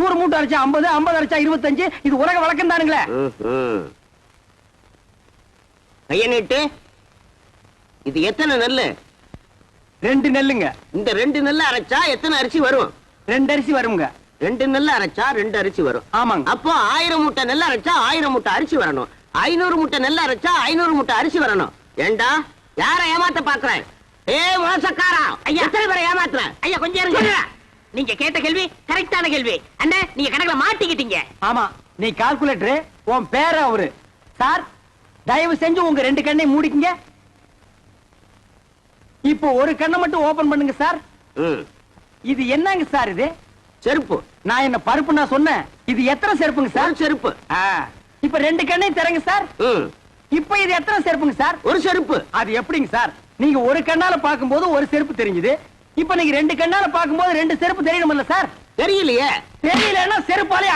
100 மூட்டை அரைச்சா 50, 50 அரைச்சா 25. இது உலக வழக்கம் தானுங்களே. கைய நீட்டு. இது எத்தனை நெல்லு? 2 நெல்லுங்க. இந்த 2 நெல்ல அரைச்சா எத்தனை அரிசி வரும்? 2 அரிசி வருங்க. 2 நெல்ல அரைச்சா 2 அரிசி வரும். ஆமாங்க. அப்போ 1000 மூட்டை நெல்ல அரைச்சா 1000 மூட்டை அரிசி வரணும். 500 மூட்டை நெல்ல அரைச்சா 500 மூட்டை அரிசி வரணும். ஏண்டா யார ஏமாத்த பாக்குறேன்? மோசக்காரா, ஐயா எத்தனை பேரை ஏமாத்துறேன்? ஐயா கொஞ்சம் இருங்க. நீங்க கேட்ட கேள்வி கரெக்டான கேள்வி. அண்ணே நீங்க கணக்குல மாட்டிக்கிட்டீங்க. ஆமா, நீ கால்குலேட்டர். உன் பேர அவரு. சார், தயவு செஞ்சு உங்க 2 கண்ணை மூடிக்கங்க. இப்போ ஒரு கண்ணை மட்டும் ஓபன் பண்ணுங்க சார். இது என்னங்க சார்? இது செருப்பு. நான் என்ன பருப்பு நான் சொன்னேன்? இது எத்தனை செருப்புங்க சார்? செருப்பு. இப்ப 2 கண்ணையும் திறங்க சார். இப்ப இது எத்தனை செருப்புங்க சார்? ஒரு செருப்பு. அது எப்படிங்க சார்? நீங்க ஒரு கண்ணால பாக்கும்போது ஒரு செருப்பு தெரிஞ்சது. இப்ப நீங்க 2 கண்ணால பாக்கும்போது 2 செருப்பு தெரியணும்ல சார்? தெரியலையே. தெரியலன்னா செருப்பாலே